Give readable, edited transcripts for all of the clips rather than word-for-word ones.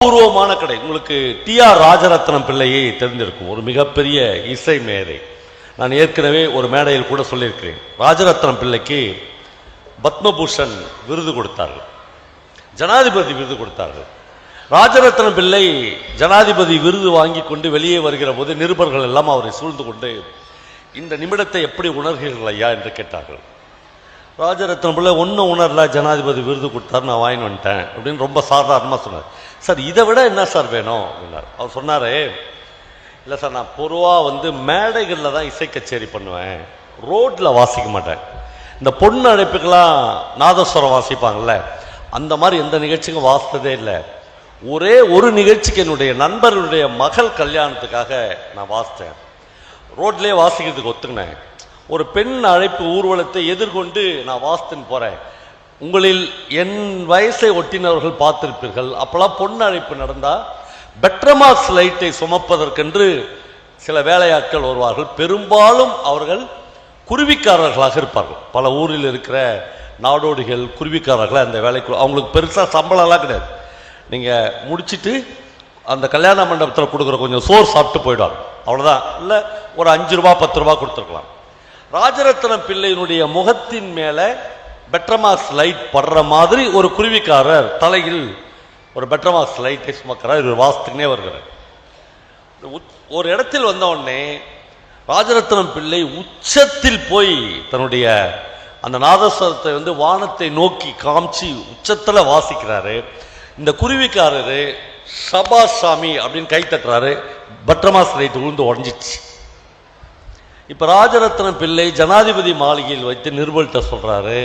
பூர்வமான கடை. உங்களுக்கு டி.ஆர். ராஜரத்னம் பிள்ளையை தெரிந்திருக்கும், ஒரு மிகப்பெரிய இசை மேதை. நான் ஏற்கனவே ஒரு மேடையில் கூட சொல்லியிருக்கிறேன். ராஜரத்னம் பிள்ளைக்கு பத்மபூஷன் விருது கொடுத்தார்கள், ஜனாதிபதி விருது கொடுத்தார்கள். ராஜரத்னம் பிள்ளை ஜனாதிபதி விருது வாங்கி கொண்டு வெளியே வருகிற போது நிருபர்கள் எல்லாம் அவரை சூழ்ந்து கொண்டு, இந்த நிமிடத்தை எப்படி உணர்கிறீர்கள் ஐயா என்று கேட்டார்கள். ராஜரத்னம் பிள்ளை ஒன்றும் உணரல, ஜனாதிபதி விருது கொடுத்தாரு, நான் வாங்கி வந்துட்டேன் அப்படின்னு ரொம்ப சாதாரணமாக சொன்னார். சார் இதை விட என்ன சார் வேணும் அப்படின்னார். அவர் சொன்னார், இல்லை சார் நான் பொதுவாக மேடைகளில் தான் இசை கச்சேரி பண்ணுவேன், ரோட்டில் வாசிக்க மாட்டேன். இந்த பொண்ணு அழைப்புக்கெல்லாம் நாதஸ்வரம் வாசிப்பாங்கள்ல, அந்த மாதிரி எந்த நிகழ்ச்சிக்கும் வாசித்ததே இல்லை. ஒரே ஒரு நிகழ்ச்சிக்கு என்னுடைய நண்பர்களுடைய மகள் கல்யாணத்துக்காக நான் வாசித்தேன், ரோட்லேயே வாசிக்கிறதுக்கு ஒத்துக்கினேன். ஒரு பெண் அழைப்பு ஊர்வலத்தை எதிர்கொண்டு நான் வாசித்துன்னு போகிறேன். உங்களில் என் வயசை ஒட்டினவர்கள் பார்த்திருப்பீர்கள், அப்போல்லாம் பொண்ணு அழைப்பு நடந்தால் பெட்ரமாஸ் லைட்டை சுமப்பதற்கென்று சில வேலையாட்கள் வருவார்கள். பெரும்பாலும் அவர்கள் குருவிக்காரர்களாக இருப்பார்கள். பல ஊரில் இருக்கிற நாடோடிகள் குருவிக்காரர்கள் அந்த வேலைக்கு, அவங்களுக்கு பெருசாக சம்பளம்லாம் கிடையாது. நீங்கள் முடிச்சுட்டு அந்த கல்யாண மண்டபத்தில் கொடுக்குற கொஞ்சம் சோறு சாப்பிட்டு போயிடுவாங்க, அவ்வளோதான். இல்லை ஒரு 5 ரூபா 10 ரூபா கொடுத்துருக்கலாம். ராஜரத்னம் பிள்ளையினுடைய முகத்தின் மேலே பெட்ரமாஸ் லைட் படுற மாதிரி ஒரு குருவிக்காரர் தலையில் ஒரு பெட்ரமாஸ் லைட்டை சுமக்கிறார். இவர் வாசத்துக்குனே வருகிறார். ஒரு இடத்தில் வந்த உடனே ராஜரத்னம் பிள்ளை உச்சத்தில் போய் தன்னுடைய அந்த நாதஸ்வரத்தை வானத்தை நோக்கி காமிச்சு உச்சத்தில் வாசிக்கிறாரு. இந்த குருவிக்காரரு சபாஷ் சாமி அப்படின்னு கை தட்டுறாரு. பெட்ரமாஸ் லைட் விழுந்து உடஞ்சிச்சு. இப்போ ராஜரத்னம் பிள்ளை ஜனாதிபதி மாளிகையில் வைத்து நிருபர்கிட்ட சொல்கிறாரு,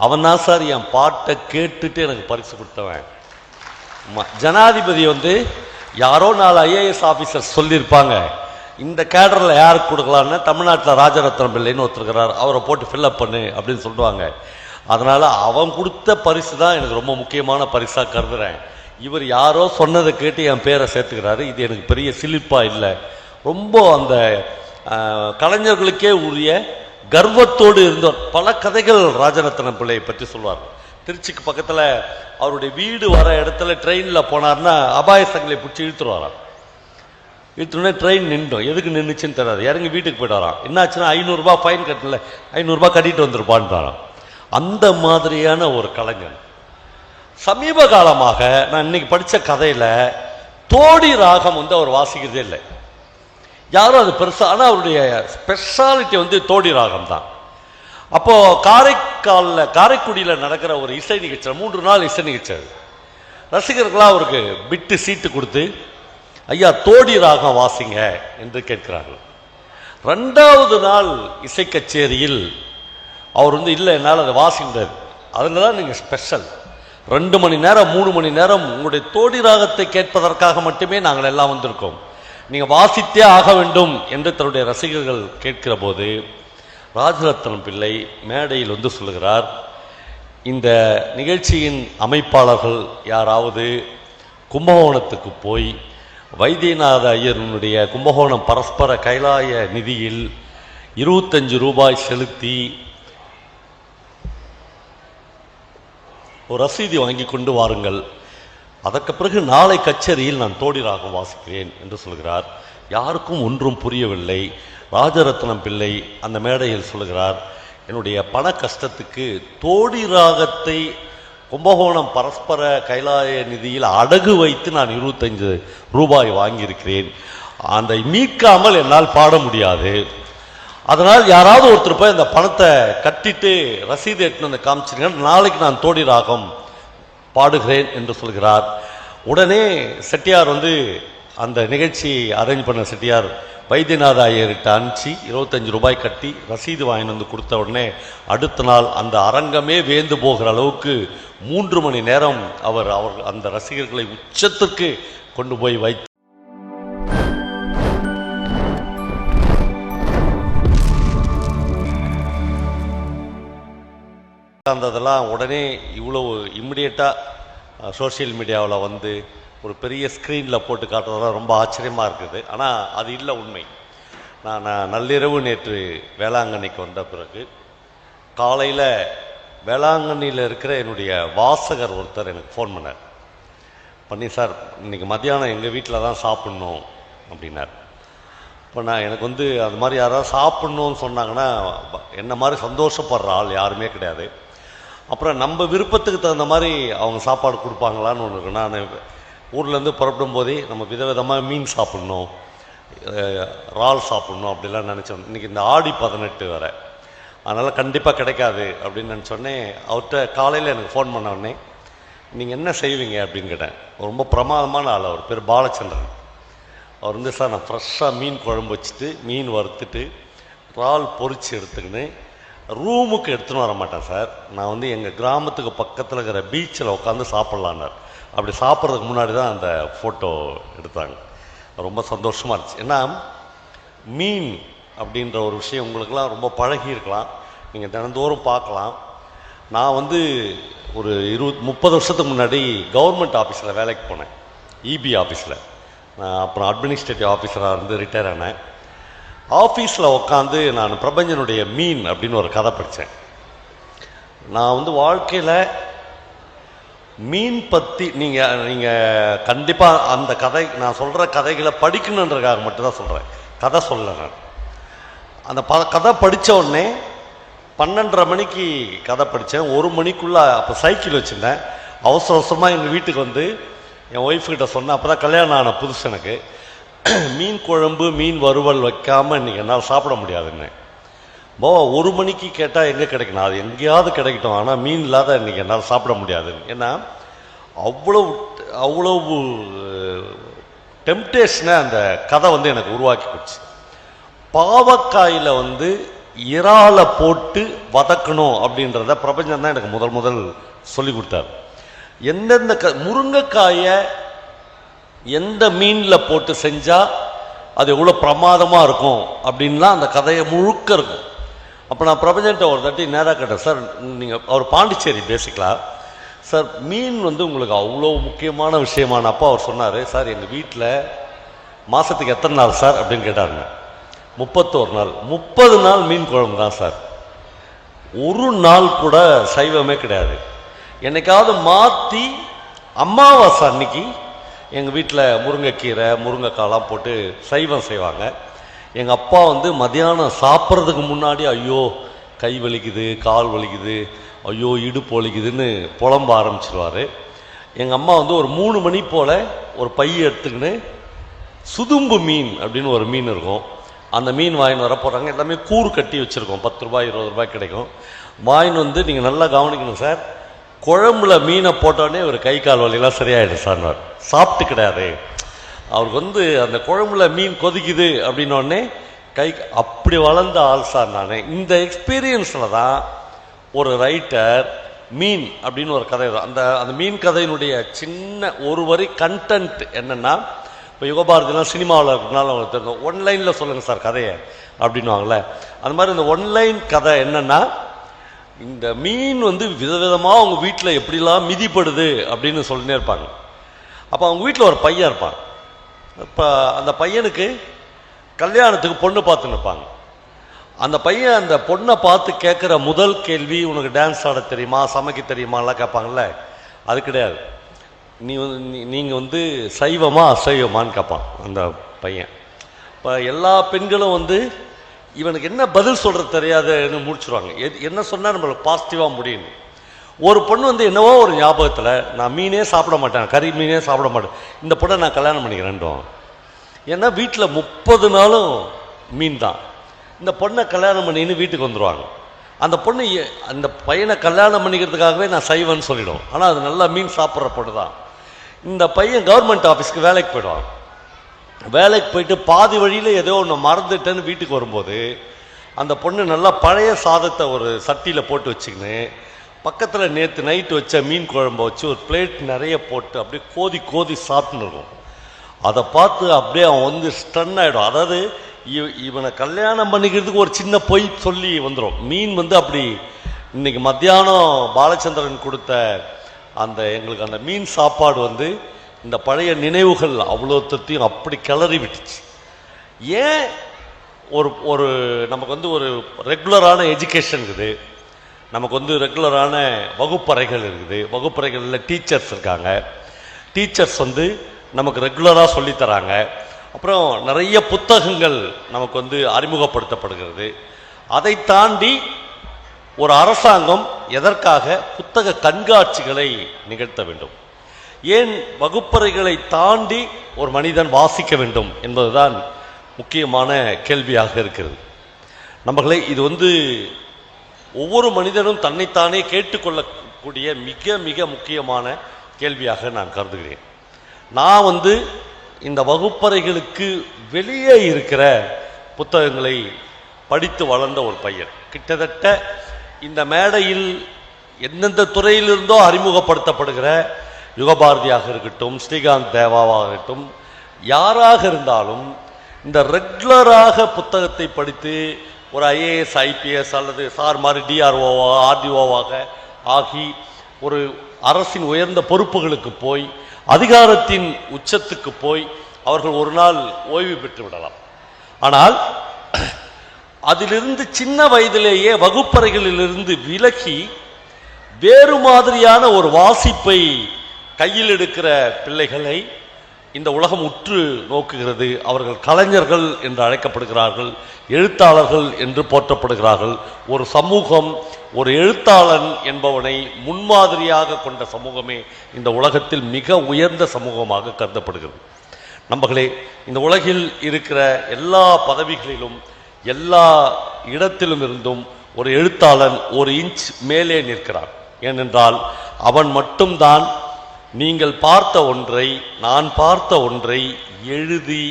அவன் தான் சார் என் பாட்டை கேட்டுட்டு எனக்கு பரிசு கொடுத்தவன். ஜனாதிபதி யாரோ 4 ஐஏஎஸ் ஆஃபீஸர் சொல்லியிருப்பாங்க, இந்த கேடரில் யாருக்கு கொடுக்கலான்னு தமிழ்நாட்டில் ராஜரத்னம் பிள்ளைன்னு ஒருத்தருக்கிறார், அவரை போட்டு ஃபில்லப் பண்ணு அப்படின்னு சொல்லுவாங்க. அதனால் அவன் கொடுத்த பரிசு தான் எனக்கு ரொம்ப முக்கியமான பரிசாக கருதுகிறேன். இவர் யாரோ சொன்னதை கேட்டு என் பேரை சேர்த்துக்கிறாரு, இது எனக்கு பெரிய சிலிப்பாக இல்லை. ரொம்ப அந்த கலைஞர்களுக்கே உரிய கர்வத்தோடு இருந்தவர். பல கதைகள் ராஜரத்னம் பிள்ளையை பற்றி சொல்வார். திருச்சிக்கு பக்கத்தில் அவருடைய வீடு வர இடத்துல ட்ரெயினில் போனார்னா அபாய சங்கிலியை பிடிச்சி இழுத்துருவாராம். இழுத்துனே ட்ரெயின் நின்றோம், எதுக்கு நின்றுச்சுன்னு தெரியாது, இறங்கி வீட்டுக்கு போய்ட்டு வரான். என்னாச்சுன்னா 500 ரூபா ஃபைன் கட்டல, 500 ரூபா கட்டிட்டு வந்துருப்பான்றாராம். அந்த மாதிரியான ஒரு கலைஞன். சமீப காலமாக நான் இன்னைக்கு படித்த கதையில் தோடி ராகம் அவர் வாசிக்கிறதே இல்லை, யாரும் அது பெருசாக. ஆனால் அவருடைய ஸ்பெஷாலிட்டி தோடி ராகம் தான். அப்போது காரைக்குடியில் நடக்கிற ஒரு இசை நிகழ்ச்சி, 3 நாள் இசை நிகழ்ச்சி. அது ரசிகர்களாக அவருக்கு பிட்டு சீட்டு கொடுத்து, ஐயா தோடி ராகம் வாசிங்க என்று கேட்கிறார்கள். 2வது நாள் இசை கச்சேரியில் அவர் இல்லை என்னால் அதை வாசிக்க முடியாது, அதில் தான் நீங்கள் ஸ்பெஷல் 2 மணி நேரம் 3 மணி நேரம் உங்களுடைய தோடி ராகத்தை கேட்பதற்காக மட்டுமே நாங்கள் எல்லாம் வந்திருக்கோம், நீங்கள் வாசித்தே ஆக வேண்டும் என்று தன்னுடைய ரசிகர்கள் கேட்கிற போது ராஜரத்னம் பிள்ளை மேடையில் சொல்லுகிறார், இந்த நிகழ்ச்சியின் அமைப்பாளர்கள் யாராவது கும்பகோணத்துக்கு போய் வைத்தியநாத ஐயருடைய கும்பகோணம் பரஸ்பர கைலாய நிதியில் 25 ரூபாய் செலுத்தி ஒரு ரசீதி வாங்கி கொண்டு வாருங்கள், அதற்கு பிறகு நாளை கச்சேரியில் நான் தோடி ராகம் வாசிக்கிறேன் என்று சொல்கிறார். யாருக்கும் ஒன்றும் புரியவில்லை. ராஜரத்னம் பிள்ளை அந்த மேடையில் சொல்கிறார், என்னுடைய பண கஷ்டத்துக்கு தோடி ராகத்தை கும்பகோணம் பரஸ்பர கைலாய நிதியில் அடகு வைத்து நான் 25 ரூபாய் வாங்கியிருக்கிறேன், அதை மீட்காமல் என்னால் பாட முடியாது, அதனால் யாராவது ஒருத்தர் போய் அந்த பணத்தை கட்டிட்டு ரசீது எட்டுன்னு காமிச்சிருங்க, நாளைக்கு நான் தோடி ராகம் பாடுகிறேன் என்று சொல்கிறார். உடனே செட்டியார் அந்த நிகழ்ச்சி அரேஞ்ச் பண்ண செட்டியார் வைத்தியநாத ஐயர்கிட்ட அனுப்பிச்சு 25 ரூபாய் கட்டி ரசீது வாங்கி கொடுத்த உடனே அடுத்த நாள் அந்த அரங்கமே வேந்து போகிற அளவுக்கு 3 மணி நேரம் அவர் அந்த ரசிகர்களை உச்சத்திற்கு கொண்டு போய் வைத்து அதெல்லாம் உடனே இவ்வளவு இம்மிடியட்டாக சோஷியல் மீடியாவில் ஒரு பெரிய ஸ்க்ரீனில் போட்டு காட்டுறதெல்லாம் ரொம்ப ஆச்சரியமாக இருக்குது. ஆனால் அது இல்லை உண்மை. நான் நள்ளிரவு நேற்று வேளாங்கண்ணிக்கு வந்த பிறகு காலையில் வேளாங்கண்ணியில் இருக்கிற என்னுடைய வாசகர் ஒருத்தர் எனக்கு ஃபோன் பண்ணார். பண்ணி சார் இன்றைக்கி மத்தியானம் எங்கள் வீட்டில் தான் சாப்பிட்ணும் அப்படின்னார். இப்போ நான் எனக்கு வந்து அது மாதிரி யாராவது சாப்பிட்ணுன்னு சொன்னாங்கன்னா என்ன மாதிரி சந்தோஷப்படுற ஆள் யாருமே கிடையாது. அப்புறம் நம்ம விருப்பத்துக்கு தகுந்த மாதிரி அவங்க சாப்பாடு கொடுப்பாங்களான்னு ஒன்று இருக்கு. நான் ஊர்லேருந்து புறப்படும் போதே நம்ம விதவிதமாக மீன் சாப்பிட்ணும், இறால் சாப்பிட்ணும் அப்படிலாம் நினச்சோம். இன்றைக்கி இந்த ஆடி 18 வரை, அதனால் கண்டிப்பாக கிடைக்காது அப்படின்னு நினச்சோடனே அவர்கிட்ட காலையில் எனக்கு ஃபோன் பண்ண உடனே நீங்கள் என்ன செய்வீங்க அப்படின்னு கேட்டேன். ரொம்ப பிரமாதமான ஆள், அவர் பேர் பாலச்சந்திரன். அவர் வந்து சார் நான் ஃப்ரெஷ்ஷாக மீன் குழம்பு வச்சுட்டு மீன் வறுத்துட்டு இறால் பொரிச்சு எடுத்துக்கின்னு ரூமுக்கு எடுத்துன்னு வர மாட்டேன் சார், நான் வந்து எங்கள் கிராமத்துக்கு பக்கத்தில் இருக்கிற பீச்சில் உட்காந்து சாப்பிட்லான்னார். அப்படி சாப்பிட்றதுக்கு முன்னாடி தான் அந்த ஃபோட்டோ எடுத்தாங்க. ரொம்ப சந்தோஷமாக இருந்துச்சு. ஏன்னா மீன் அப்படின்ற ஒரு விஷயம் உங்களுக்கெல்லாம் ரொம்ப பழகி இருக்கலாம், நீங்கள் தினந்தோறும் பார்க்கலாம். நான் வந்து ஒரு 30 வருஷத்துக்கு முன்னாடி கவர்மெண்ட் ஆஃபீஸில் வேலைக்கு போனேன், இபி ஆஃபீஸில். நான் அப்புறம் அட்மினிஸ்ட்ரேட்டிவ் ஆஃபீஸராக இருந்து ரிட்டையர் ஆனேன். ஆஃபீஸில் உட்காந்து நான் பிரபஞ்சனுடைய மீன் அப்படின்னு ஒரு கதை படித்தேன். நான் வந்து வாழ்க்கையில் மீன் பற்றி நீங்கள் கண்டிப்பாக அந்த கதை நான் சொல்கிற கதைகளை படிக்கணுன்றதுக்காக மட்டும்தான் சொல்கிறேன், கதை சொல்ல. நான் அந்த கதை படித்த உடனே 12:30 மணிக்கு கதை படித்தேன். 1 மணிக்குள்ளே அப்போ சைக்கிள் வச்சுருந்தேன். அவசர அவசரமாக எங்கள் வீட்டுக்கு வந்து என் ஒய்ஃப்கிட்ட சொன்னேன். அப்போ தான் கல்யாணம் ஆன புதுசு எனக்கு. மீன் குழம்பு மீன் வறுவல் வைக்காமல் இன்றைக்கி என்னால் சாப்பிட முடியாதுன்னு. 1 மணிக்கு கேட்டால் எங்கே கிடைக்கணும், அது எங்கேயாவது கிடைக்கட்டும், ஆனால் மீன் இல்லாத இன்றைக்கி என்னால் சாப்பிட முடியாதுன்னு. ஏன்னா அவ்வளவு டெம்டேஷனை அந்த கதை வந்து எனக்கு உருவாக்கி கொடுச்சு. பாவக்காயில் வந்து இறாலை போட்டு வதக்கணும் அப்படின்றத பிரபஞ்சம் தான் எனக்கு முதல் சொல்லி கொடுத்தார். எந்தெந்த முருங்கைக்காயை எந்த மீனில் போட்டு செஞ்சால் அது எவ்வளோ பிரமாதமாக இருக்கும் அப்படின்லாம் அந்த கதையை முழுக்க இருக்கும். அப்போ நான் பிரபஞ்சன்ட்ட ஒரு தட்டி நேராக கேட்டேன், சார் நீங்கள் அவர் பாண்டிச்சேரி பேசிக்கலாம் சார், மீன் வந்து உங்களுக்கு அவ்வளோ முக்கியமான விஷயமான. அப்போ அவர் சொன்னார், சார் எங்கள் வீட்டில் மாதத்துக்கு எத்தனை நாள் சார் அப்படின்னு கேட்டாருங்க. 31 நாள். 30 நாள் மீன் குழம்பு தான் சார், ஒரு நாள் கூட சைவமே கிடையாது. என்னைக்காவது மாற்றி அமாவாசை அன்னைக்கு எங்கள் வீட்டில் முருங்கைக்கீரை முருங்கைக்காலாம் போட்டு சைவம் செய்வாங்க. எங்கள் அப்பா வந்து மதியானம் சாப்பிட்றதுக்கு முன்னாடி ஐயோ கை வலிக்குது, கால் வலிக்குது, ஐயோ இடுப்பு வலிக்குதுன்னு புலம்ப ஆரம்பிச்சிருவார். எங்கள் அம்மா வந்து ஒரு 3 மணி போல் ஒரு பைய எடுத்துக்கின்னு சுதும்பு மீன் அப்படின்னு ஒரு மீன் இருக்கும், அந்த மீன் வாங்கின்னு வர போகிறாங்க. எல்லாமே கூறு கட்டி வச்சுருக்கோம், 10 ரூபாய் 20 ரூபாய் கிடைக்கும். வாங்கின்னு வந்து நீங்கள் நல்லா கவனிக்கணும் சார், குழம்புல மீனை போட்டோடனே ஒரு கை கால் வலிலாம் சரியாயிடும் சார். சாப்பிட்டு கிடையாது, அவருக்கு வந்து அந்த குழம்புல மீன் கொதிக்குது அப்படின்னோடனே அப்படி வளர்ந்த ஆள் சார் நான். இந்த எக்ஸ்பீரியன்ஸில் தான் ஒரு ரைட்டர் மீன் அப்படின்னு ஒரு கதை தான். அந்த மீன் கதையினுடைய சின்ன ஒரு வரி கண்டென்ட் என்னென்னா, இப்போ யுகபாரதிலாம் சினிமாவில் இருக்கிறதுனால அவங்களுக்கு தெரியும், ஒன்லைனில் சொல்லுங்கள் சார் கதையை அப்படின்வாங்களே, அந்த மாதிரி இந்த ஒன்லைன் கதை என்னென்னா, இந்த மீன் வந்து விதவிதமாக அவங்க வீட்டில் எப்படிலாம் மிதிப்படுது அப்படின்னு சொல்லினே இருப்பாங்க. அப்போ அவங்க வீட்டில் ஒரு பையன் இருப்பான். இப்போ அந்த பையனுக்கு கல்யாணத்துக்கு பொண்ணு பார்த்துன்னு இருப்பாங்க. அந்த பையன் அந்த பொண்ணை பார்த்து கேட்குற முதல் கேள்வி, உனக்கு டான்ஸ் ஆட தெரியுமா, சமைக்க தெரியுமாலாம் கேட்பாங்கல்ல, அது கிடையாது. நீங்கள் வந்து சைவமா அசைவமான்னு கேட்பான் அந்த பையன். இப்போ எல்லா பெண்களும் வந்து இவனுக்கு என்ன பதில் சொல்கிறது தெரியாதுன்னு முடிச்சுருவாங்க. என்ன சொன்னால் நம்மளுக்கு பாசிட்டிவாக முடியும். ஒரு பொண்ணு வந்து என்னவோ ஒரு ஞாபகத்தில், நான் மீனே சாப்பிட மாட்டேன், கறி மீனே சாப்பிட மாட்டேன், இந்த பொண்ணை நான் கல்யாணம் பண்ணிக்கிறேன்டும். ஏன்னா வீட்டில் 30 நாளும் மீன் தான். இந்த பொண்ணை கல்யாணம் பண்ணின்னு வீட்டுக்கு வந்துடுவாங்க. அந்த பொண்ணு அந்த பையனை கல்யாணம் பண்ணிக்கிறதுக்காகவே நான் சைவன்னு சொல்லிடும், ஆனால் அது நல்லா மீன் சாப்பிட்ற பொண்ணு தான். இந்த பையன் கவர்மெண்ட் ஆஃபீஸ்க்கு வேலைக்கு போயிடுவான். வேலைக்கு போயிட்டு பாதி வழியில் ஏதோ ஒன்று மறந்துட்டேன்னு வீட்டுக்கு வரும்போது அந்த பொண்ணு நல்லா பழைய சாதத்தை ஒரு சட்டியில் போட்டு வச்சுக்கின்னு பக்கத்தில் நேற்று நைட்டு வச்ச மீன் குழம்பை வச்சு ஒரு பிளேட் நிறைய போட்டு அப்படியே கோதி சாப்பிட்டுன்னு இருக்கும். அதை பார்த்து அப்படியே அவன் வந்து ஸ்டன் ஆகிடும். அதாவது இவனை கல்யாணம் பண்ணிக்கிறதுக்கு ஒரு சின்ன பொய் சொல்லி வந்துடும். மீன் வந்து அப்படி இன்னைக்கு மத்தியானம் பாலச்சந்திரன் கொடுத்த அந்த எங்களுக்கு அந்த மீன் சாப்பாடு வந்து இந்த பழைய நினைவுகள் அவ்வளோத்தையும் அப்படி கிளறி விட்டுச்சு. ஏன் ஒரு நமக்கு வந்து ஒரு ரெகுலரான எஜுகேஷன் இருக்குது, நமக்கு வந்து ரெகுலரான வகுப்பறைகள் இருக்குது, வகுப்பறைகளில் டீச்சர்ஸ் இருக்காங்க, டீச்சர்ஸ் வந்து நமக்கு ரெகுலராக சொல்லித்தராங்க. அப்புறம் நிறைய புத்தகங்கள் நமக்கு வந்து அறிமுகப்படுத்தப்படுகிறது. அதை தாண்டி ஒரு அரசாங்கம் எதற்காக புத்தக கண்காட்சிகளை நிகழ்த்த வேண்டும்? ஏன் வகுப்பறைகளை தாண்டி ஒரு மனிதன் வாசிக்க வேண்டும் என்பதுதான் முக்கியமான கேள்வியாக இருக்கிறது. நம்மளே இது வந்து ஒவ்வொரு மனிதனும் தன்னைத்தானே கேட்டுக்கொள்ளக்கூடிய மிக மிக முக்கியமான கேள்வியாக நான் கருதுகிறேன். நான் வந்து இந்த வகுப்பறைகளுக்கு வெளியே இருக்கிற புத்தகங்களை படித்து வளர்ந்த ஒரு பையன். கிட்டத்தட்ட இந்த மேடையில் எந்தெந்த துறையிலிருந்தோ அறிமுகப்படுத்தப்படுகிற யுகபாரதியாக இருக்கட்டும், ஸ்ரீகாந்த் தேவாவாக இருக்கட்டும், யாராக இருந்தாலும் இந்த ரெகுலராக புத்தகத்தை படித்து ஒரு ஐஏஎஸ் ஐபிஎஸ் அல்லது சார் மாதிரி டிஆர்ஓவா ஆர்டிஓவாக ஆகி ஒரு அரசின் உயர்ந்த பொறுப்புகளுக்கு போய் அதிகாரத்தின் உச்சத்துக்கு போய் அவர்கள் ஒரு நாள் ஓய்வு பெற்று விடலாம். ஆனால் அதிலிருந்து சின்ன வயதிலேயே வகுப்பறைகளிலிருந்து விலகி வேறு மாதிரியான ஒரு வாசிப்பை கையில் எடுக்கிற பிள்ளைகளை இந்த உலகம் உற்று நோக்குகிறது. அவர்கள் கலைஞர்கள் என்று அழைக்கப்படுகிறார்கள், எழுத்தாளர்கள் என்று போற்றப்படுகிறார்கள். ஒரு சமூகம் ஒரு எழுத்தாளன் என்பவனை முன்மாதிரியாக கொண்ட சமூகமே இந்த உலகத்தில் மிக உயர்ந்த சமூகமாக கருதப்படுகிறது. நம்பர்களே, இந்த உலகில் இருக்கிற எல்லா பதவிகளிலும் எல்லா இடத்திலும் இருந்தும் ஒரு எழுத்தாளன் ஒரு இன்ச் மேலே நிற்கிறான். ஏனென்றால் அவன் மட்டும்தான் நீங்கள் பார்த்த ஒன்றை, நான் பார்த்த ஒன்றை எழுதி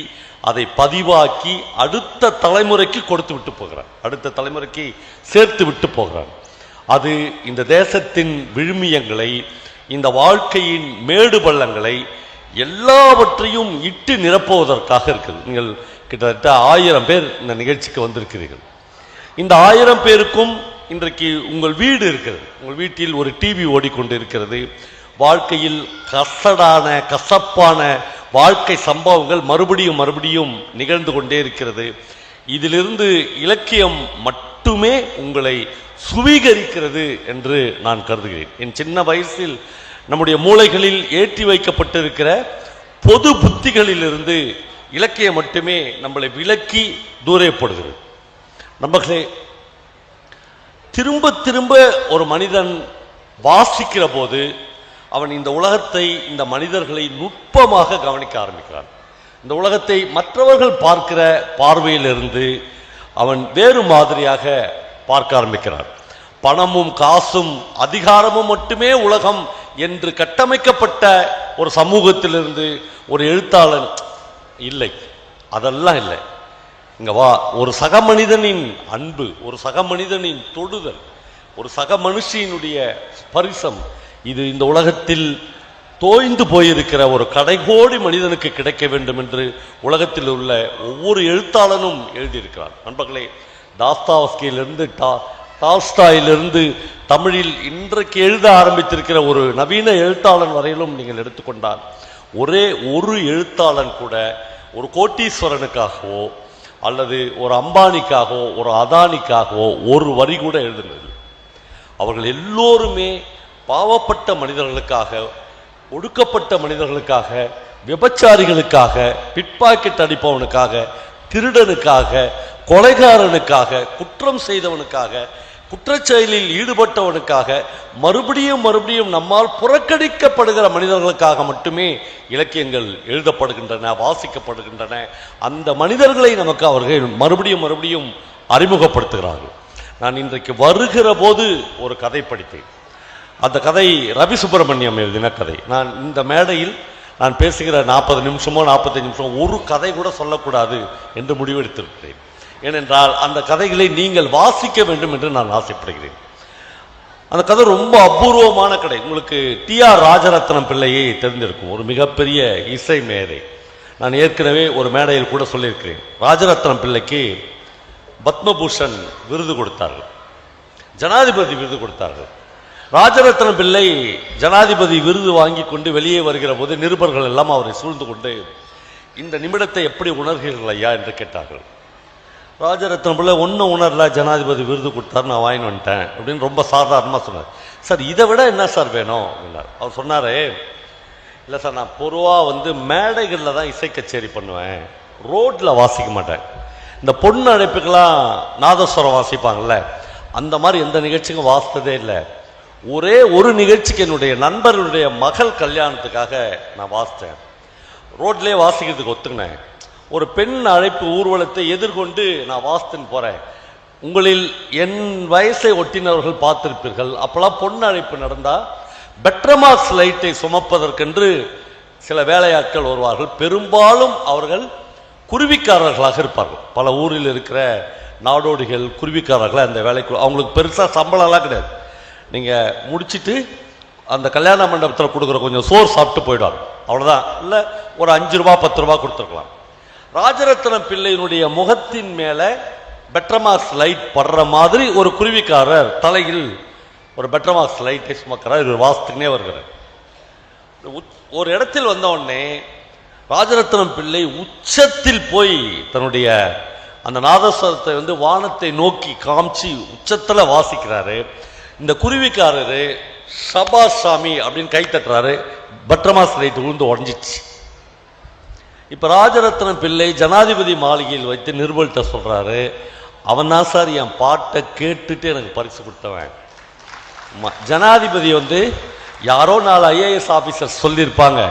அதை பதிவாக்கி அடுத்த தலைமுறைக்கு கொடுத்து விட்டு போகிறான், அடுத்த தலைமுறைக்கு சேர்த்து விட்டு போகிறான். அது இந்த தேசத்தின் விழுமியங்களை, இந்த வாழ்க்கையின் மேடு பள்ளங்களை எல்லாவற்றையும் இட்டு நிரப்புவதற்காக இருக்குது. நீங்கள் கிட்டத்தட்ட 1000 பேர் இந்த நிகழ்ச்சிக்கு வந்திருக்கிறீர்கள். இந்த 1000 பேருக்கும் இன்றைக்கு உங்கள் வீடு இருக்கிறது, உங்கள் வீட்டில் ஒரு டிவி ஓடிக்கொண்டு இருக்கிறது. வாழ்க்கையில் கசப்பான வாழ்க்கை சம்பவங்கள் மறுபடியும் மறுபடியும் நிகழ்ந்து கொண்டே இருக்கிறது. இதிலிருந்து இலக்கியம் மட்டுமே உங்களை சுவீகரிக்கிறது என்று நான் கருதுகிறேன். என் சின்ன வயசில் நம்முடைய மூளைகளில் ஏற்றி வைக்கப்பட்டிருக்கிற பொது புத்திகளிலிருந்து இலக்கியம் மட்டுமே நம்மளை விலக்கி தூரப்படுகிறது. நம்மளே திரும்ப திரும்ப ஒரு மனிதன் வாசிக்கிற போது அவன் இந்த உலகத்தை, இந்த மனிதர்களை நுட்பமாக கவனிக்க ஆரம்பிக்கிறான். இந்த உலகத்தை மற்றவர்கள் பார்க்கிற பார்வையிலிருந்து அவன் வேறு மாதிரியாக பார்க்க ஆரம்பிக்கிறான். பணமும் காசும் அதிகாரமும் மட்டுமே உலகம் என்று கட்டமைக்கப்பட்ட ஒரு சமூகத்திலிருந்து ஒரு எழுத்தாளன் இல்லை, அதெல்லாம் இல்லை. இங்க வா, ஒரு சக மனிதனின் அன்பு, ஒரு சக மனிதனின் தொடுதல், ஒரு சக மனுஷியினுடைய ஸ்பரிசம், இது இந்த உலகத்தில் தோய்ந்து போயிருக்கிற ஒரு கடைகோடி மனிதனுக்கு கிடைக்க வேண்டும் என்று உலகத்தில் உள்ள ஒவ்வொரு எழுத்தாளனும் எழுதியிருக்கிறார். நண்பர்களே, தாஸ்தாவஸ்கியிலிருந்து டால்ஸ்டாயிலிருந்து தமிழில் இன்றைக்கு எழுத ஆரம்பித்திருக்கிற ஒரு நவீன எழுத்தாளன் வரையிலும் நீங்கள் எடுத்துக்கொண்டால் ஒரே ஒரு எழுத்தாளன் கூட ஒரு கோட்டீஸ்வரனுக்காகவோ அல்லது ஒரு அம்பானிக்காகவோ ஒரு அதானிக்காகவோ ஒரு வரி கூட எழுதுனது. அவர்கள் எல்லோருமே பாவப்பட்ட மனிதர்களுக்காக, ஒடுக்கப்பட்ட மனிதர்களுக்காக, விபச்சாரிகளுக்காக, பிட்பாக்கெட் அடிப்பவனுக்காக, திருடனுக்காக, கொலைகாரனுக்காக, குற்றம் செய்தவனுக்காக, குற்றச்செயலில் ஈடுபட்டவனுக்காக, மறுபடியும் மறுபடியும் நம்மால் புறக்கணிக்கப்படுகிற மனிதர்களுக்காக மட்டுமே இலக்கியங்கள் எழுதப்படுகின்றன, வாசிக்கப்படுகின்றன. அந்த மனிதர்களை நமக்கு அவர்கள் மறுபடியும் மறுபடியும் அறிமுகப்படுத்துகிறார்கள். நான் இன்றைக்கு வருகிற போது ஒரு கதை படித்தேன். அந்த கதை ரவி சுப்பிரமணியம் எழுதின கதை. நான் இந்த மேடையில் நான் பேசுகிற 40 நிமிஷமோ 45 நிமிஷமோ ஒரு கதை கூட சொல்லக்கூடாது என்று முடிவெடுத்திருக்கிறேன். ஏனென்றால் அந்த கதைகளை நீங்கள் வாசிக்க வேண்டும் என்று நான் ஆசைப்படுகிறேன். அந்த கதை ரொம்ப அபூர்வமான கதை. உங்களுக்கு டிஆர் ராஜரத்னம் பிள்ளையை தெரிந்திருக்கும், ஒரு மிகப்பெரிய இசை மேதை. நான் ஏற்கனவே ஒரு மேடையில் கூட சொல்லியிருக்கிறேன். ராஜரத்னம் பிள்ளைக்கு பத்மபூஷன் விருது கொடுத்தார்கள், ஜனாதிபதி விருது கொடுத்தார்கள். ராஜரத்ன பிள்ளை ஜனாதிபதி விருது வாங்கி கொண்டு வெளியே வருகிற போது நிருபர்கள் எல்லாம் அவரை சூழ்ந்து கொண்டு இந்த நிமிடத்தை எப்படி உணர்கிறீர்கள் ஐயா என்று கேட்டார்கள். ராஜரத்ன பிள்ளை ஒன்றும் உணரல, ஜனாதிபதி விருது கொடுத்தாரு, நான் வாங்கி வந்துட்டேன் அப்படின்னு ரொம்ப சாதாரணமாக சொன்னார். சார், இதை விட என்ன சார் வேணும் அப்படின்னார். அவர் சொன்னார், இல்லை சார், நான் பொதுவாக வந்து மேடைகளில் தான் இசை கச்சேரி பண்ணுவேன், ரோட்டில் வாசிக்க மாட்டேன். இந்த பொண்ணு அழைப்புக்கெல்லாம் நாதஸ்வரம் வாசிப்பாங்கள்ல, அந்த மாதிரி எந்த நிகழ்ச்சிக்கும் வாசித்ததே இல்லை. ஒரே ஒரு நிகழ்ச்சிக்கு என்னுடைய நண்பர்களுடைய மகள் கல்யாணத்துக்காக நான் வாசித்தேன். ரோட்லேயே வாசிக்கிறதுக்கு ஒத்துக்கினேன். ஒரு பெண் அழைப்பு ஊர்வலத்தை எதிர்கொண்டு நான் வாசித்துன்னு போகிறேன். உங்களில் என் வயசை ஒட்டினவர்கள் பார்த்திருப்பீர்கள். அப்போல்லாம் பொண்ணு அழைப்பு நடந்தால் பெட்ரமாக்ஸ் லைட்டை சுமப்பதற்கென்று சில வேலையாட்கள் வருவார்கள். பெரும்பாலும் அவர்கள் குருவிக்காரர்களாக இருப்பார்கள். பல ஊரில் இருக்கிற நாடோடிகள் குருவிக்காரர்கள் அந்த வேலைக்கு. அவங்களுக்கு பெருசாக சம்பளம்லாம் கிடையாது. நீங்கள் முடிச்சுட்டு அந்த கல்யாண மண்டபத்தில் கொடுக்குற கொஞ்சம் சோறு சாப்பிட்டு போயிடுவாங்க, அவ்வளோதான். இல்லை ஒரு 5 ரூபா 10 ரூபா கொடுத்துருக்கலாம். ராஜரத்னம் பிள்ளையினுடைய முகத்தின் மேலே பெட்ரமாக்ஸ் லைட் படுற மாதிரி ஒரு குருவிக்காரர் தலையில் ஒரு பெட்ரமாக்ஸ் லைட்டை சுமக்கிறார். இவர் வாசத்துக்குனே வருகிறார். ஒரு இடத்தில் வந்த உடனே ராஜரத்னம் பிள்ளை உச்சத்தில் போய் தன்னுடைய அந்த நாதஸ்வரத்தை வந்து வானத்தை நோக்கி காமிச்சு உச்சத்தில் வாசிக்கிறாரு. இந்த குருவிக்காரரு சபாஷ் சாமி அப்படின்னு கை தட்டுறாரு. பெட்ரமாக்ஸ் லைட் விழுந்து உடஞ்சிச்சு. இப்போ ராஜரத்னம் பிள்ளை ஜனாதிபதி மாளிகையில் வைத்து நிருபல்கிட்ட சொல்றாரு, அவன் தான் சார் என் பாட்டை கேட்டுட்டு எனக்கு பரிசு கொடுத்தவன். ஜனாதிபதி வந்து யாரோ 4 IAS ஆஃபீஸர் சொல்லியிருப்பாங்க,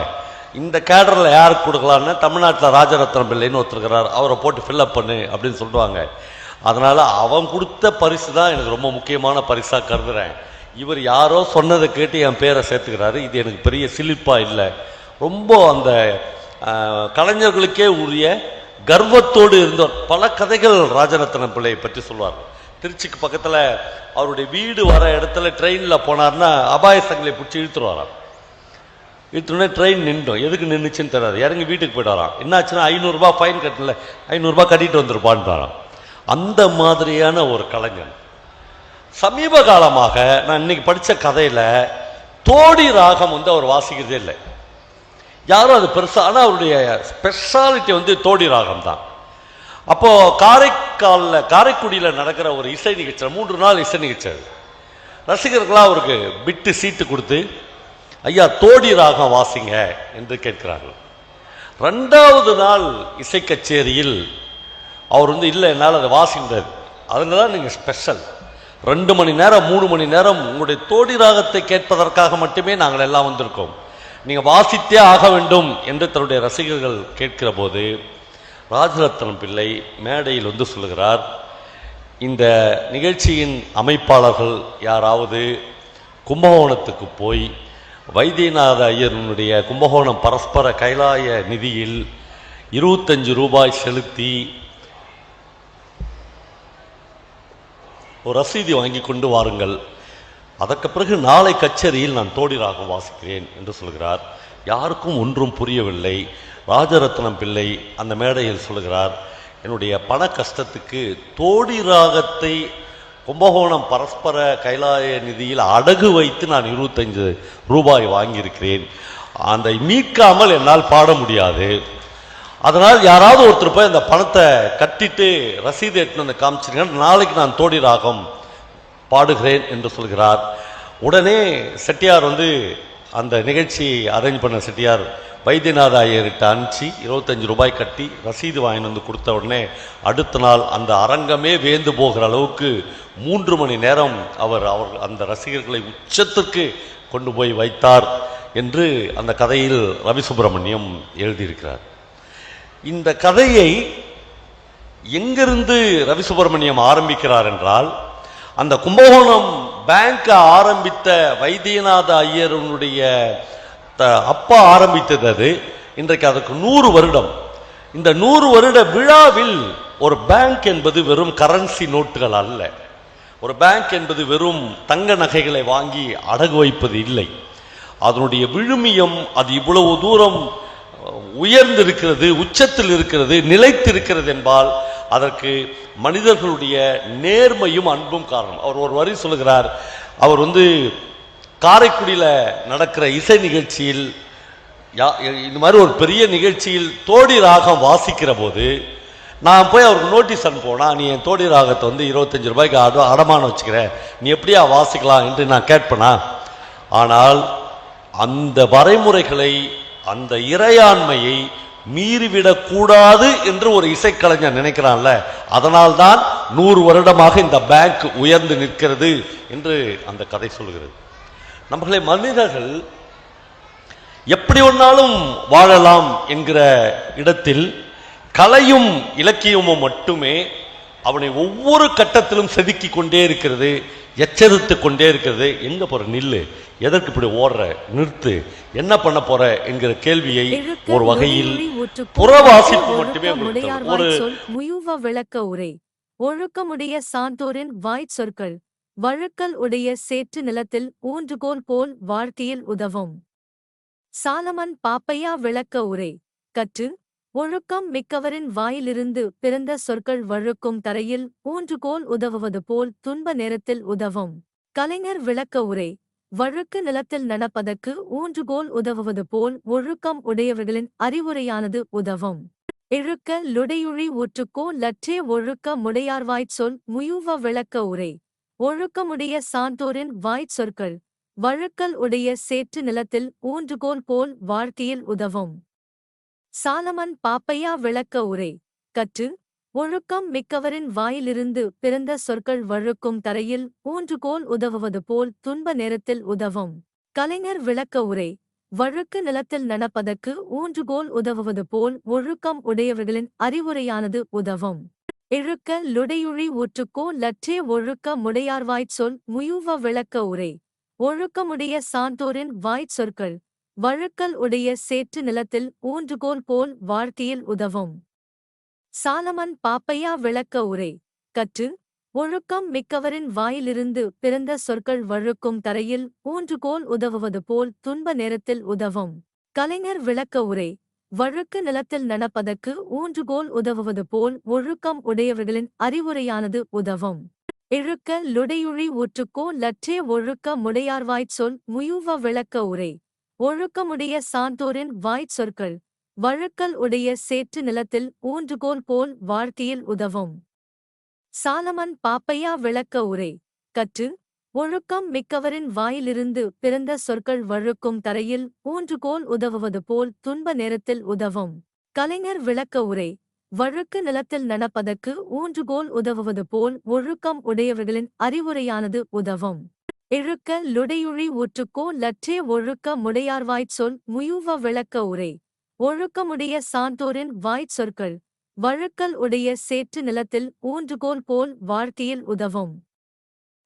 இந்த கேடரில் யாருக்கு கொடுக்கலான்னு தமிழ்நாட்டில் ராஜரத்னம் பிள்ளைன்னு ஒருத்தருக்கிறார், அவரை போட்டு ஃபில்அப் பண்ணு அப்படின்னு சொல்லுவாங்க. அதனால் அவன் கொடுத்த பரிசு தான் எனக்கு ரொம்ப முக்கியமான பரிசாக கருதுகிறேன். இவர் யாரோ சொன்னதை கேட்டு என் பேரை சேர்த்துக்கிறாரு. இது எனக்கு பெரிய சிலிப்பாக இல்லை, ரொம்ப அந்த கலைஞர்களுக்கே உரிய கர்வத்தோடு இருந்தவர். பல கதைகள் ராஜரத்னம் பிள்ளையை பற்றி சொல்வார். திருச்சிக்கு பக்கத்தில் அவருடைய வீடு வர இடத்துல ட்ரெயினில் போனார்னா அபாய சங்கிலை பிடிச்சி இழுத்துருவாராம். இழுத்துனே ட்ரெயின் நின்றோம். எதுக்கு நின்றுச்சுன்னு தெரியாது. இறங்கி வீட்டுக்கு போயிட்டாராம். என்னாச்சுன்னா 500 ரூபாய் ஃபைன் கட்டல, 500 ரூபாய் கட்டிட்டு வந்துருப்பான்றாராம். அந்த மாதிரியான ஒரு கலைஞன். சமீப காலமாக நான் இன்னைக்கு படித்த கதையில் தோடி ராகம் வந்து அவர் வாசிக்கிறதே இல்லை. யாரும் அது பெருசாக, ஆனால் அவருடைய ஸ்பெஷாலிட்டி வந்து தோடி ராகம் தான். அப்போது காரைக்குடியில் நடக்கிற ஒரு இசை நிகழ்ச்சி, 3 நாள் இசை நிகழ்ச்சி. ரசிகர்களாக அவருக்கு பிட்டு சீட்டு கொடுத்து, ஐயா தோடி ராகம் வாசிங்க என்று கேட்கிறார்கள். 2வது நாள் இசை கச்சேரியில் அவர் வந்து இல்லை, என்னால் அதை வாசிக்க முடியாது. அதில் தான் நீங்கள் ஸ்பெஷல் 2 மணி நேரம் 3 மணி நேரம் உங்களுடைய தோடி ராகத்தை கேட்பதற்காக மட்டுமே நாங்கள் எல்லாம் வந்திருக்கோம், நீங்கள் வாசித்தே ஆக வேண்டும் என்று தன்னுடைய ரசிகர்கள் கேட்கிற போது ராஜரத்னம் பிள்ளை மேடையில் வந்து சொல்லுகிறார், இந்த நிகழ்ச்சியின் அமைப்பாளர்கள் யாராவது கும்பகோணத்துக்கு போய் வைத்தியநாத ஐயருடைய கும்பகோணம் பரஸ்பர கைலாய நிதியில் 25 ரூபாய் செலுத்தி ஒரு ரசீதி வாங்கி கொண்டு வாருங்கள், அதற்கு பிறகு நாளை கச்சேரியில் நான் தோடி ராகம் வாசிக்கிறேன் என்று சொல்கிறார். யாருக்கும் ஒன்றும் புரியவில்லை. ராஜரத்னம் பிள்ளை அந்த மேடையில் சொல்கிறார், என்னுடைய பண கஷ்டத்துக்கு தோடி ராகத்தை கும்பகோணம் பரஸ்பர கைலாய நிதியில் அடகு வைத்து நான் 25 ரூபாய் வாங்கியிருக்கிறேன், அதை மீட்காமல் என்னால் பாட முடியாது. அதனால் யாராவது ஒருத்தர் போய் அந்த பணத்தை கட்டிட்டு ரசீது எட்டுன்னு வந்து காமிச்சிருக்கேன், நாளைக்கு நான் தோடி ராகம் பாடுகிறேன் என்று சொல்கிறார். உடனே செட்டியார் வந்து அந்த நிகழ்ச்சி அரேஞ்ச் பண்ண செட்டியார் வைத்தியநாத ஐயர்கிட்ட அனுப்பிச்சு 25 ரூபாய் கட்டி ரசீது வாங்கி வந்து கொடுத்த உடனே அடுத்த நாள் அந்த அரங்கமே வேந்து போகிற அளவுக்கு 3 மணி நேரம் அவர் அந்த ரசிகர்களை உச்சத்திற்கு கொண்டு போய் வைத்தார் என்று அந்த கதையில் ரவி சுப்பிரமணியம் எழுதியிருக்கிறார். இந்த கதையை எங்கிருந்து ரவி சுப்பிரமணியம் ஆரம்பிக்கிறார் என்றால், அந்த கும்பகோணம் பேங்கை ஆரம்பித்த வைத்தியநாத ஐயருடைய அப்பா ஆரம்பித்தது அது. இன்றைக்கு அதுக்கு 100 வருடம். இந்த 100 வருட விழாவில் ஒரு பேங்க் என்பது வெறும் கரன்சி நோட்டுகள் அல்ல, ஒரு பேங்க் என்பது வெறும் தங்க நகைகளை வாங்கி அடகு வைப்பது இல்லை. அதனுடைய விழுமியம் அது இவ்வளவு தூரம் உயர்ந்திருக்கிறது, உச்சத்தில் இருக்கிறது, நிலைத்திருக்கிறது என்பால் அதற்கு மனிதர்களுடைய நேர்மையும் அன்பும் காரணம். அவர் ஒரு வரி சொல்லுகிறார், அவர் வந்து காரைக்குடியில் நடக்கிற இசை நிகழ்ச்சியில் இந்த மாதிரி ஒரு பெரிய நிகழ்ச்சியில் தோடி ராகம் வாசிக்கிற போது நான் போய் அவருக்கு நோட்டீஸ் அனுப்போனா, நீ என் தோடி ராகத்தை வந்து 25 ரூபாய்க்கு அடமானம் வச்சுக்கிறேன், நீ எப்படியா வாசிக்கலாம் என்று நான் கேட்பேனா. ஆனால் அந்த வரைமுறைகளை அந்த இறையாண்மையை மீறிவிடக் கூடாது என்று ஒரு இசைக்கலைஞர் நினைக்கிறான்ல, அதனால்தான் 100 வருடமாக இந்த பேங்க் உயர்ந்து நிற்கிறது என்று அந்த கதை சொல்கிறது. நம்மளை மனிதர்கள் எப்படி ஒன்னாலும் வாழலாம் என்கிற இடத்தில் கலையும் இலக்கியமும் மட்டுமே அவனை ஒவ்வொரு கட்டத்திலும் செதுக்கி கொண்டே இருக்கிறது, எச்சரித்து கொண்டே இருக்கிறது. எங்க போற, நில்லு, எதற்கு இப்படி ஓடுற, நிறுத்து, என்ன பண்ண போற என்கிற கேள்வியை ஒரு வகையில் புறவாசிப்பு மட்டுமே ஒரு முயுவ விளக்க உரை. ஒழுக்கமுடைய சான்றோரின் வாய்ச் சொற்கள் வழுக்கல் உடைய சேற்று நிலத்தில் ஊன்றுகோல் போல் வாழ்க்கையில் உதவும். சாலமன் பாப்பையா விளக்க உரை. கற்று ஒழுக்கம் மிக்கவரின் வாயிலிருந்து பிறந்த சொற்கள் வழுக்கும் தரையில் ஊன்றுகோல் உதவுவது போல் துன்ப நேரத்தில் உதவும். கலைஞர் விளக்க உரை. வழுக்கு நிலத்தில் நடப்பதற்கு ஊன்றுகோல் உதவுவது போல் ஒழுக்கம் உடையவர்களின் அறிவுரையானது உதவும். இழுக்க லுடையுழி ஊற்றுக்கோ லற்றே ஒழுக்க முடையார்வாய்ச் சொல் முயுவ விளக்க உரை. ஒழுக்கமுடைய சான்றோரின் வாய்ச் சொற்கள் வழுக்கல் உடைய சேற்று நிலத்தில் ஊன்றுகோல் போல் வாழ்க்கையில் உதவும். சாலமன் பாப்பையா விளக்க உரை. கற்று ஒழுக்கம் மிக்கவரின் வாயிலிருந்து பிறந்த சொற்கள் வழுக்கும் தரையில் ஊன்றுகோல் உதவுவது போல் துன்ப நேரத்தில் உதவும். கலைஞர் விளக்க உரை. வழுக்கு நிலத்தில் நடப்பதற்கு ஊன்றுகோல் உதவுவது போல் ஒழுக்கம் உடையவர்களின் அறிவுரையானது உதவும். இழுக்க லுடையுழி ஊற்றுக்கோ லற்றே ஒழுக்க முடையார்வாய்ச் சொல் முயுவ விளக்க உரை. ஒழுக்கமுடைய சான்றோரின் வாய்ச் சொற்கள் வழுக்கல் உடைய சேற்று நிலத்தில் ஊன்றுகோல் போல் வாழ்க்கையில் உதவும். சாலமன் பாப்பையா விளக்க உரை. கற்று ஒழுக்கம் மிக்கவரின் வாயிலிருந்து பிறந்த சொற்கள் வழுக்கும் தரையில் ஊன்றுகோல் உதவுவது போல் துன்ப நேரத்தில் உதவும். கலைஞர் விளக்க உரை. வழுக்கு நிலத்தில் நடப்பதற்கு ஊன்றுகோல் உதவுவது போல் ஒழுக்கம் உடையவர்களின் அறிவுரையானது உதவும். இழுக்க லுடையுழி ஊற்றுக்கோ லற்றே ஒழுக்க முடையார்வாய்ச் சொல் முயுவ விளக்க உரை. ஒழுக்கமுடைய சான்றோரின் வாய்ச் சொற்கள் வழுக்கல் உடைய சேற்று நிலத்தில் ஊன்றுகோல் போல் வாழ்க்கையில் உதவும். சாலமன் பாப்பையா விளக்க உரை. கற்று ஒழுக்கம் மிக்கவரின் வாயிலிருந்து பிறந்த சொற்கள் வழுக்கும் தரையில் ஊன்றுகோல் உதவுவது போல் துன்ப நேரத்தில் உதவும். கலைஞர் விளக்க உரை. வழுக்கு நிலத்தில் நடப்பதற்கு ஊன்றுகோல் உதவுவது போல் ஒழுக்கம் உடையவர்களின் அறிவுரையானது உதவும். இழுக்க லுடையுழி ஊற்றுக்கோ லற்றே ஒழுக்க முடையார்வாய்ச் சொல் முயுவ விளக்க உரை. ஒழுக்கமுடைய சான்றோரின் வாய்ச் சொற்கள் வழுக்கல் உடைய சேற்று நிலத்தில் ஊன்றுகோல் போல் வாழ்க்கையில் உதவும்.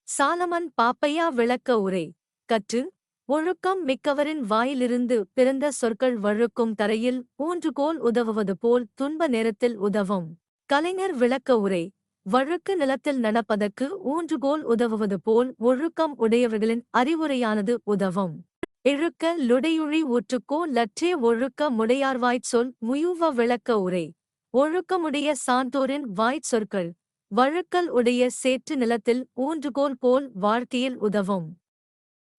சாலமன் பாப்பையா விளக்க உரை. கற்று ஒழுக்கம் மிக்கவரின் வாயிலிருந்து பிறந்த சொற்கள் வழுக்கும் தரையில் ஊன்றுகோல் உதவுவது போல் துன்ப நேரத்தில் உதவும். கலைஞர் விளக்க உரை. வழுக்கு நிலத்தில் நடப்பதற்கு ஊன்றுகோல் உதவுவது போல் ஒழுக்கம் உடையவர்களின் அறிவுரையானது உதவும். இழுக்க லுடையுழி ஊற்றுக்கோ லற்றே ஒழுக்க முடையார்வாய்ச் சொல் முயுவ விளக்க உரை. ஒழுக்கமுடைய சான்றோரின் வாய்ச் சொற்கள் வழுக்கல் உடைய சேற்று நிலத்தில் ஊன்றுகோல் போல் வாழ்க்கையில் உதவும்.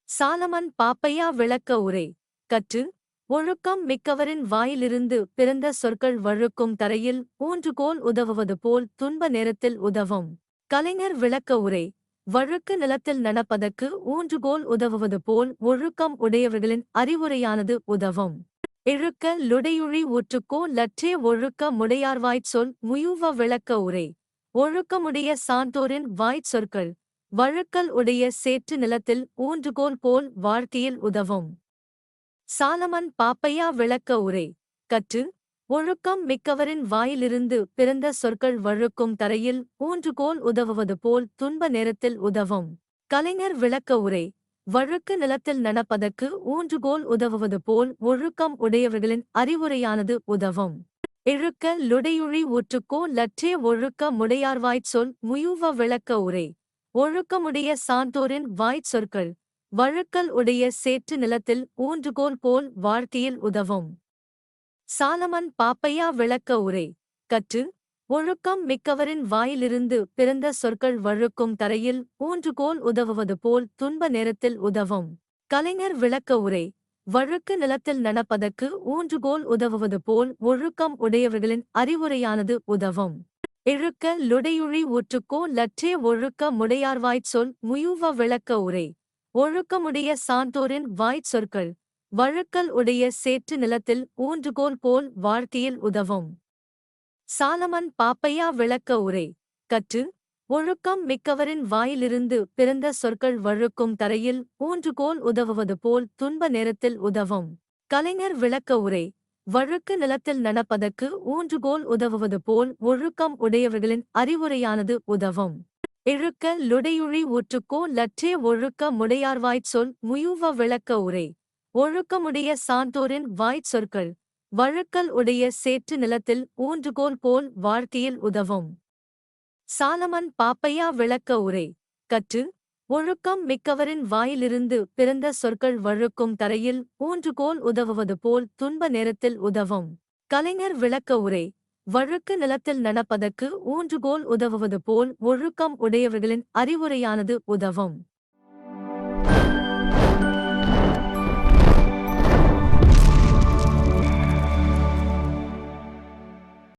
சாலமன் பாப்பையா விளக்க உரை. கற்று ஒழுக்கம் மிக்கவரின் வாயிலிருந்து பிறந்த சொற்கள் வழுக்கும் தரையில் ஊன்றுகோல் உதவுவது போல் துன்ப நேரத்தில் உதவும். கலைஞர் விளக்க உரை. வழுக்கு நிலத்தில் நடப்பதற்கு ஊன்றுகோல் உதவுவது போல் ஒழுக்கம் உடையவர்களின் அறிவுரையானது உதவும். இழுக்க லுடையுழி ஊற்றுக்கோ லற்றே ஒழுக்க முடையார்வாய்ச் சொல் முயுவ விளக்க உரை. ஒழுக்கமுடைய சான்றோரின் வாய்ச் சொற்கள் வழுக்கல் உடைய சேற்று நிலத்தில் ஊன்றுகோல் போல் வாழ்க்கையில் உதவும். சாலமன் பாப்பையா விளக்க உரை. கற்று ஒழுக்கம் மிக்கவரின் வாயிலிருந்து பிறந்த சொற்கள் வழுக்கும் தரையில் ஊன்றுகோல் உதவுவது போல் துன்ப நேரத்தில் உதவும். கலைஞர் விளக்க உரை. வழுக்கு நிலத்தில் நடப்பதற்கு ஊன்றுகோல் உதவுவது போல் ஒழுக்கம் உடையவர்களின் அறிவுரையானது உதவும். இழுக்க லுடையுழி ஊற்றுக்கோ லற்றே ஒழுக்க முடையார்வாய்ச் சொல் முயுவ விளக்க உரை. ஒழுக்கமுடைய சான்றோரின் வாய்ச் சொற்கள் வழுக்கல் உடைய சேற்று நிலத்தில் ஊன்றுகோல் போல் வாழ்க்கையில் உதவும். சாலமன் பாப்பையா விளக்க உரை. கற்று ஒழுக்கம் மிக்கவரின் வாயிலிருந்து பிறந்த சொற்கள் வழுக்கும் தரையில் ஊன்றுகோல் உதவுவது போல் துன்ப நேரத்தில் உதவும். கலைஞர் விளக்க உரை. வழுக்கு நிலத்தில் நடப்பதற்கு ஊன்றுகோல் உதவுவது போல் ஒழுக்கம் உடையவர்களின் அறிவுரையானது உதவும். இழுக்க லுடையுழி ஊற்றுக்கோ லற்றே ஒழுக்க முடையார்வாய்ச் சொல் முயுவ விளக்க உரை. ஒழுக்கமுடைய சான்றோரின் வாய்ச் சொற்கள் வழுக்கல் உடைய சேற்று நிலத்தில் ஊன்றுகோல் போல் வாழ்க்கையில் உதவும். சாலமன் பாப்பையா விளக்க உரை. கற்று ஒழுக்கம் மிக்கவரின் வாயிலிருந்து பிறந்த சொற்கள் வழுக்கும் தரையில் ஊன்றுகோல் உதவுவது போல் துன்ப நேரத்தில் உதவும். கலைஞர் விளக்க உரை. வழுக்கு நிலத்தில் நடப்பதற்கு ஊன்றுகோல் உதவுவது போல் ஒழுக்கம் உடையவர்களின் அறிவுரையானது உதவும். இழுக்க லுடையுழி ஊற்றுக்கோ லற்றே ஒழுக்க முடையார்வாய்ச் சொல் முயூவ விளக்க உரை. ஒழுக்கமுடைய சான்றோரின் வாய்ச் சொற்கள் வழுக்கல் உடைய சேற்று நிலத்தில் ஊன்றுகோல் போல் வாழ்க்கையில் உதவும். சாலமன் பாப்பையா விளக்க உரை. கற்று ஒழுக்கம் மிக்கவரின் வாயிலிருந்து பிறந்த சொற்கள் வழுக்கும் தரையில் ஊன்றுகோல் உதவுவது போல் துன்ப நேரத்தில் உதவும். கலைஞர் விளக்க உரை. வழுக்கு நிலத்தில் நடப்பதற்கு ஊன்றுகோல் உதவுவது போல் ஒழுக்கம் உடையவர்களின் அறிவுரையானது உதவும்.